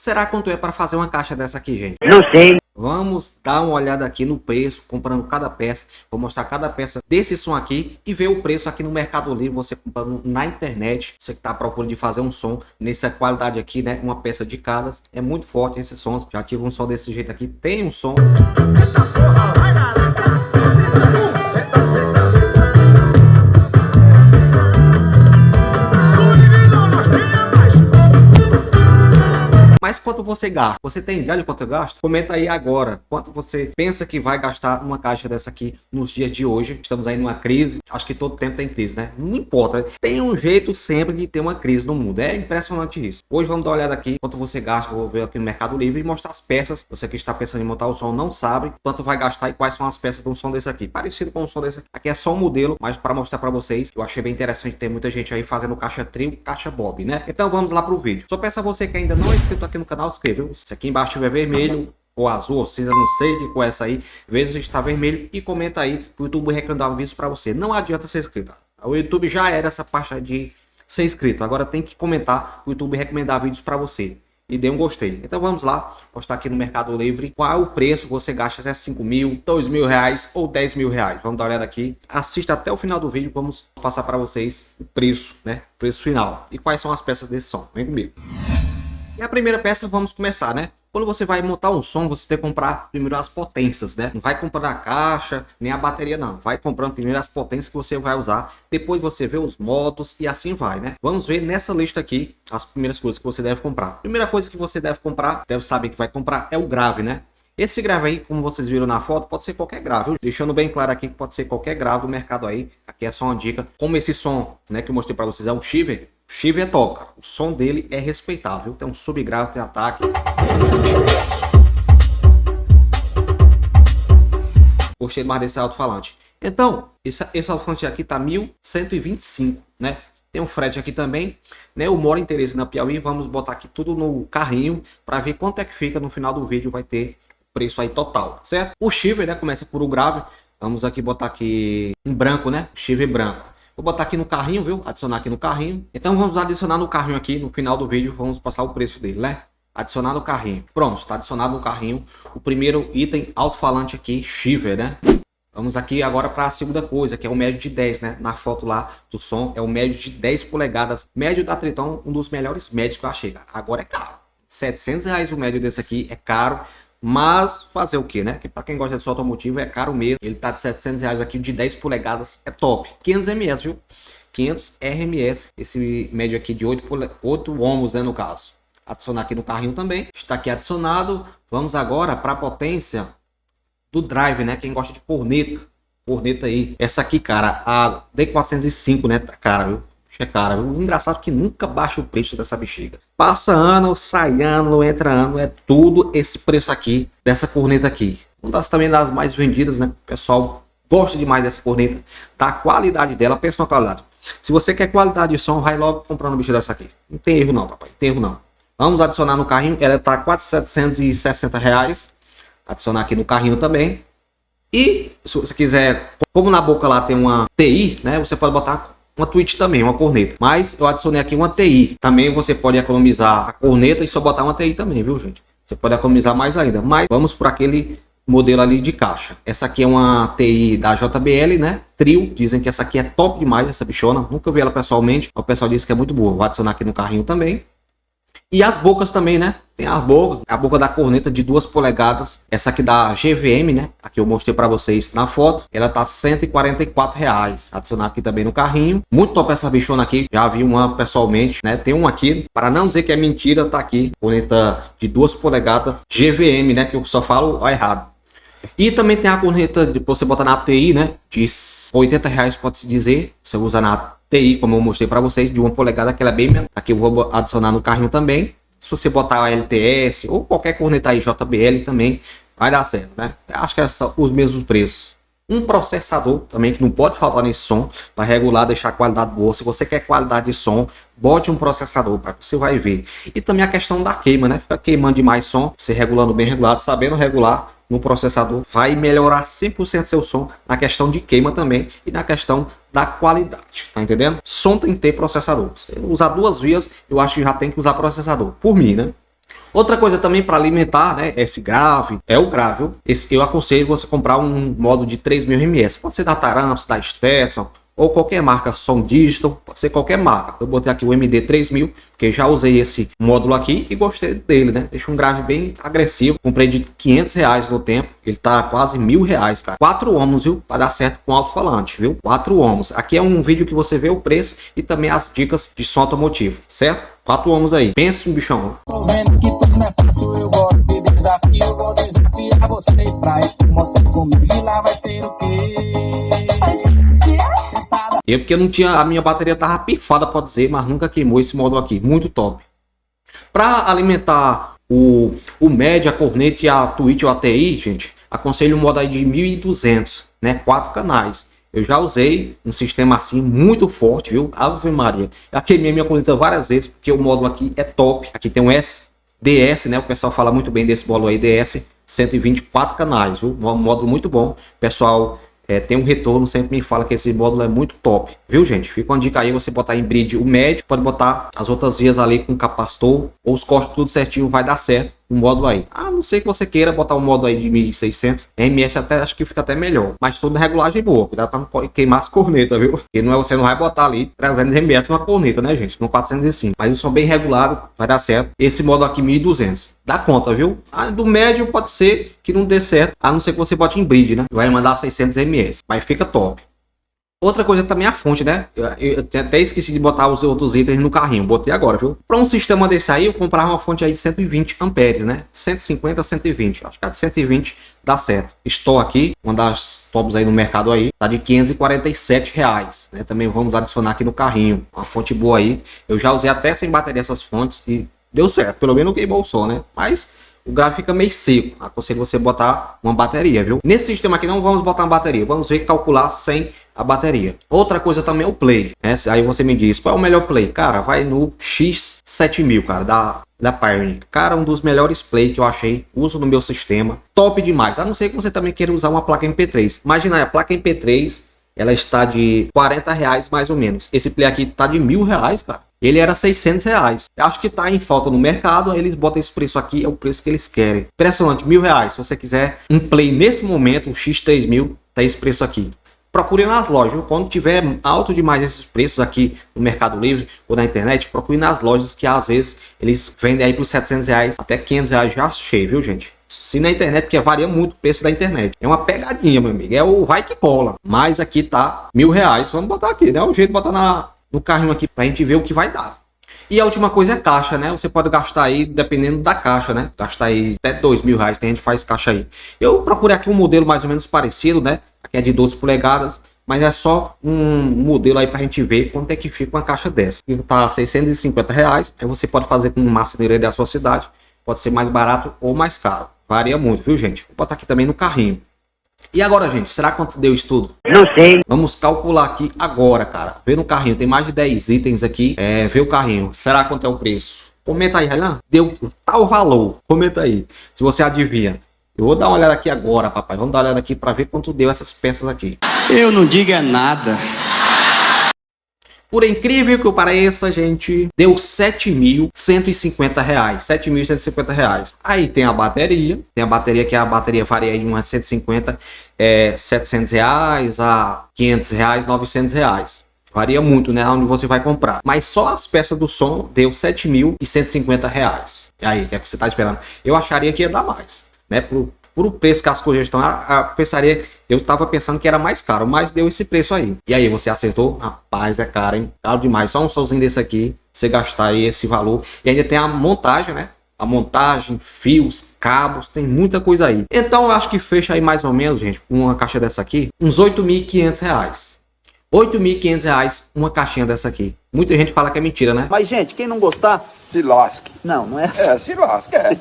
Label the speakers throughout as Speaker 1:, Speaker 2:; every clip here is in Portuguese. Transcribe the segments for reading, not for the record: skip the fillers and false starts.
Speaker 1: Será quanto é para fazer uma caixa dessa aqui, gente?
Speaker 2: Não sei.
Speaker 1: Vamos dar uma olhada aqui no preço, comprando cada peça. Vou mostrar cada peça desse som aqui e ver o preço aqui no Mercado Livre, você comprando na internet. Você que está procurando de fazer um som nessa qualidade aqui, né? Uma peça de cada. É muito forte esse som. Já tive um som desse jeito aqui. Tem um som. Mas quanto você gasta? Você tem ideia de quanto eu gasto? Comenta aí agora. Quanto você pensa que vai gastar numa caixa dessa aqui nos dias de hoje? Estamos aí numa crise. Acho que todo tempo tem crise, né? Não importa. Tem um jeito sempre de ter uma crise no mundo. É impressionante isso. Hoje vamos dar uma olhada aqui. Quanto você gasta? Vou ver aqui no Mercado Livre e mostrar as peças. Você que está pensando em montar o som não sabe quanto vai gastar e quais são as peças de um som desse aqui. Parecido com o som desse aqui. Aqui é só um modelo, mas para mostrar para vocês. Eu achei bem interessante ter muita gente aí fazendo caixa trio, caixa bob, né? Então vamos lá pro vídeo. Só peço a você que ainda não é inscrito aqui no canal, inscreva. Se aqui embaixo tiver vermelho ou azul ou cinza, não sei de qual é essa aí, veja se está vermelho e comenta aí pro YouTube recomendar um vídeo para você. Não adianta ser inscrito. O YouTube já era essa parte de ser inscrito. Agora tem que comentar pro YouTube recomendar vídeos para você. E dê um gostei. Então vamos lá, postar aqui no Mercado Livre qual o preço você gasta, se é 5 mil, 2 mil reais ou 10 mil reais. Vamos dar uma olhada aqui. Assista até o final do vídeo, vamos passar para vocês o preço, né? Preço final. E quais são as peças desse som. Vem comigo. E a primeira peça, vamos começar, né? Quando você vai montar um som, você tem que comprar primeiro as potências, né? Não vai comprar a caixa, nem a bateria, não. Vai comprando primeiro as potências que você vai usar. Depois você vê os modos e assim vai, né? Vamos ver nessa lista aqui as primeiras coisas que você deve comprar. Primeira coisa que você deve comprar, deve saber que vai comprar, é o grave, né? Esse grave aí, como vocês viram na foto, pode ser qualquer grave. Deixando bem claro aqui que pode ser qualquer grave do mercado aí. Aqui é só uma dica. Como esse som, né, que eu mostrei para vocês é um Shiver. Shiver é top, cara. O som dele é respeitável. Tem um subgrave, tem ataque. Gostei mais desse alto-falante. Então, esse alto-falante aqui tá 1.125, né? Tem um frete aqui também, né? Eu moro em Teresina, Piauí. Vamos botar aqui tudo no carrinho para ver quanto é que fica no final do vídeo. Vai ter preço aí total, certo? O Shiver, né? Começa por o grave. Vamos aqui botar aqui em branco, né? Shiver branco. Vou botar aqui no carrinho, viu? Adicionar aqui no carrinho. Então vamos adicionar no carrinho aqui. No final do vídeo vamos passar o preço dele, né? Adicionar no carrinho. Pronto, está adicionado no carrinho. O primeiro item alto-falante aqui, Shiver, né? Vamos aqui agora para a segunda coisa, que é o médio de 10, né? Na foto lá do som é o médio de 10 polegadas. Médio da Triton, um dos melhores médios que eu achei. Agora é caro. R$700 o médio desse aqui, é caro. Mas fazer o que, né? Que para quem gosta de som automotivo é caro mesmo. Ele tá de R$700 aqui, de 10 polegadas, é top. 500 ms, viu? 500 RMS. Esse médio aqui de 8 ohms, né, no caso. Adicionar aqui no carrinho também. Está aqui adicionado. Vamos agora para a potência do drive, né? Quem gosta de corneta. Corneta aí. Essa aqui, cara, a D405, né? Tá cara, viu? É cara, viu? Engraçado que nunca baixa o preço dessa bexiga. Passa ano, sai ano, entra ano. É tudo esse preço aqui, dessa corneta aqui. Uma das também das mais vendidas, né? O pessoal gosta demais dessa corneta. Da qualidade dela, pensa na qualidade. Se você quer qualidade de som, vai logo comprando um bicho dessa aqui. Não tem erro não, papai. Não tem erro não. Vamos adicionar no carrinho. Ela tá R$4.760. Adicionar aqui no carrinho também. E se você quiser, como na boca lá tem uma TI, né? Você pode botar uma Twitch também, uma corneta. Mas eu adicionei aqui uma TI. Também você pode economizar a corneta e só botar uma TI também, viu, gente? Você pode economizar mais ainda. Mas vamos por aquele modelo ali de caixa. Essa aqui é uma TI da JBL, né? Trio. Dizem que essa aqui é top demais, essa bichona. Nunca vi ela pessoalmente. O pessoal disse que é muito boa. Vou adicionar aqui no carrinho também. E as bocas também, né? Tem as bocas, a boca da corneta de 2 polegadas. Essa aqui da GVM, né? Aqui eu mostrei para vocês na foto. Ela tá R$144. Adicionar aqui também no carrinho. Muito top essa bichona aqui. Já vi uma pessoalmente, né? Tem uma aqui. Para não dizer que é mentira, tá aqui. Corneta de 2 polegadas GVM, né? Que eu só falo errado. E também tem a corneta de você botar na TI, né? De R$80, pode-se dizer. Você usa na TI, como eu mostrei para vocês, de 1 polegada, que ela é bem menor. Aqui eu vou adicionar no carrinho também. Se você botar a LTS ou qualquer corneta aí, JBL também, vai dar certo, né? Acho que são os mesmos preços. Um processador também, que não pode faltar nesse som, para regular, deixar a qualidade boa. Se você quer qualidade de som, bote um processador, para você vai ver. E também a questão da queima, né? Fica queimando demais som, você regulando bem regulado, sabendo regular no processador, vai melhorar 100% seu som na questão de queima também e na questão da qualidade, tá entendendo? Som tem que ter processador. Se usar 2 vias, eu acho que já tem que usar processador, por mim, né? Outra coisa também para alimentar, né, esse grave, é o grave. Eu aconselho você comprar um modo de 3000 ms. Pode ser da Taramps, da Stetson, ou qualquer marca, som digital, pode ser qualquer marca. Eu botei aqui o MD3000, porque já usei esse módulo aqui e gostei dele, né? Deixa um grave bem agressivo. Comprei de R$500 no tempo, ele tá quase R$1000, cara. 4 ohms, viu? Para dar certo com alto-falante, viu? 4 ohms. Aqui é um vídeo que você vê o preço e também as dicas de som automotivo, certo? 4 ohms aí. Pensa um bichão.
Speaker 2: Tô vendo que tudo não é fácil, eu gosto de desafio, eu vou desafiar você pra ir pro motel comigo e lá vai ser o quê?
Speaker 1: Porque eu não tinha, a minha bateria tava pifada, pode dizer, mas nunca queimou esse módulo aqui, muito top. Para alimentar o médio, a corneta e a Twitch ou a TI, gente, aconselho um modo aí de 1200, né, 4 canais. Eu já usei um sistema assim muito forte, viu? Ave Maria. Já queimei minha corneta várias vezes, porque o módulo aqui é top. Aqui tem um DS, né? O pessoal fala muito bem desse módulo aí, DS, 124 canais, viu? Um módulo muito bom. Pessoal, tem um retorno, sempre me fala que esse módulo é muito top, viu, gente? Fica uma dica aí, você botar em bridge o médio, pode botar as outras vias ali com capacitor, ou os cortes tudo certinho, vai dar certo o módulo aí. A não ser que você queira botar um módulo aí de 1600 ms, até acho que fica até melhor, mas toda regulagem boa, cuidado para não queimar as cornetas, viu? Porque não é, você não vai botar ali 300 ms uma corneta, né, gente? No 405, mas o som bem regulado, vai dar certo. Esse módulo aqui 1200, dá conta, viu? Do médio pode ser que não dê certo, a não ser que você bote em bridge, né? Vai mandar 600 ms, mas fica top. Outra coisa também é a fonte, né? Eu até esqueci de botar os outros itens no carrinho. Botei agora, viu? Para um sistema desse aí, eu comprar uma fonte aí de 120 amperes, né? 150 a 120. Acho que a de 120 dá certo. Estou aqui, uma das tops aí no mercado aí. Tá de R$547, né? Também vamos adicionar aqui no carrinho. Uma fonte boa aí. Eu já usei até sem bateria essas fontes e deu certo. Pelo menos não queimou o som, né? Mas o grave fica meio seco. Aconselho você botar uma bateria, viu? Nesse sistema aqui não vamos botar uma bateria. Vamos ver calcular sem a bateria. Outra coisa também é o play, né? Aí você me diz, qual é o melhor play? Cara, vai no X7000, cara, da Pioneer. Cara, um dos melhores play que eu achei. Uso no meu sistema. Top demais. A não ser que você também queira usar uma placa MP3. Imagina, a placa MP3, ela está de R$40 mais ou menos. Esse play aqui tá de R$1000, cara. Ele era R$600. Eu acho que tá em falta no mercado. Aí eles botam esse preço aqui, é o preço que eles querem. Impressionante, R$1000. Se você quiser um play nesse momento, um X3000, tá esse preço aqui. Procure nas lojas, viu? Quando tiver alto demais esses preços aqui no Mercado Livre ou na internet, procure nas lojas que às vezes eles vendem aí por R$700, até R$500 já achei, viu, gente? Se na internet, porque varia muito o preço da internet. É uma pegadinha, meu amigo. É o vai que cola. Mas aqui tá R$1000. Vamos botar aqui, né? O jeito de botar no carrinho aqui pra gente ver o que vai dar. E a última coisa é caixa, né? Você pode gastar aí, dependendo da caixa, né? Gastar aí até R$2000, tem gente que faz caixa aí. Eu procurei aqui um modelo mais ou menos parecido, né? Aqui é de 12 polegadas, mas é só um modelo aí pra gente ver quanto é que fica uma caixa dessa. Tá R$650, aí você pode fazer com uma marceneira da sua cidade. Pode ser mais barato ou mais caro. Varia muito, viu, gente? Vou botar aqui também no carrinho. E agora, gente, será quanto deu isso tudo?
Speaker 3: Não sei.
Speaker 1: Vamos calcular aqui agora, cara. Vê no carrinho, tem mais de 10 itens aqui. Vê o carrinho. Será quanto é o preço? Comenta aí, Railan. Deu tal valor. Comenta aí, se você adivinha. Eu vou dar uma olhada aqui agora, papai. Vamos dar uma olhada aqui para ver quanto deu essas peças aqui.
Speaker 3: Eu não digo é nada.
Speaker 1: Por incrível que pareça, gente, deu R$7.150. R$7.150. Aí tem a bateria. Tem a bateria que a bateria varia de umas 150, R$700 a R$500, R$900. Varia muito, né? Onde você vai comprar. Mas só as peças do som deu R$7.150. E aí, o que é que você tá esperando? Eu acharia que ia dar mais, né? Por o preço que as coisas estão, eu tava pensando que era mais caro, mas deu esse preço aí. E aí, você acertou? Rapaz, é caro, hein? Caro demais. Só um solzinho desse aqui, você gastar aí esse valor. E ainda tem a montagem, né? A montagem, fios, cabos, tem muita coisa aí. Então, eu acho que fecha aí mais ou menos, gente, uma caixa dessa aqui, uns R$8.500. R$8.500 uma caixinha dessa aqui. Muita gente fala que é mentira, né?
Speaker 3: Mas, gente, quem não gostar, se lasque. Não, não é assim.
Speaker 2: Se lasca,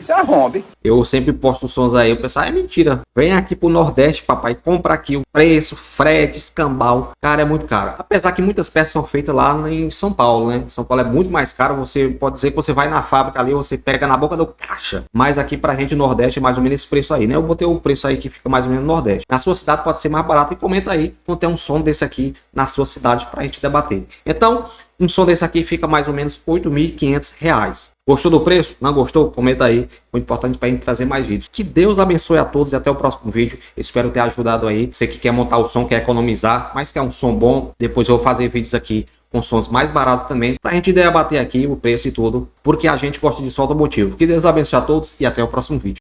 Speaker 2: se arrombe.
Speaker 1: Eu sempre posto sons aí, o pessoal, é mentira. Vem aqui pro Nordeste, papai, compra aqui o preço, frete, escambau. Cara, é muito caro. Apesar que muitas peças são feitas lá em São Paulo, né? São Paulo é muito mais caro. Você pode dizer que você vai na fábrica ali, você pega na boca do caixa. Mas aqui pra gente, Nordeste, é mais ou menos esse preço aí, né? Eu botei o preço aí que fica mais ou menos no Nordeste. Na sua cidade pode ser mais barato. E comenta aí quanto é um som desse aqui na sua cidade pra gente debater. Então, Um som desse aqui fica mais ou menos R$ 8.500. Gostou do preço? Não gostou? Comenta aí. Muito importante para a gente trazer mais vídeos. Que Deus abençoe a todos e até o próximo vídeo. Espero ter ajudado aí. Você que quer montar o som, quer economizar, mas quer um som bom, depois eu vou fazer vídeos aqui com sons mais baratos também, para a gente debater aqui o preço e tudo, porque a gente gosta de som automotivo. Que Deus abençoe a todos e até o próximo vídeo.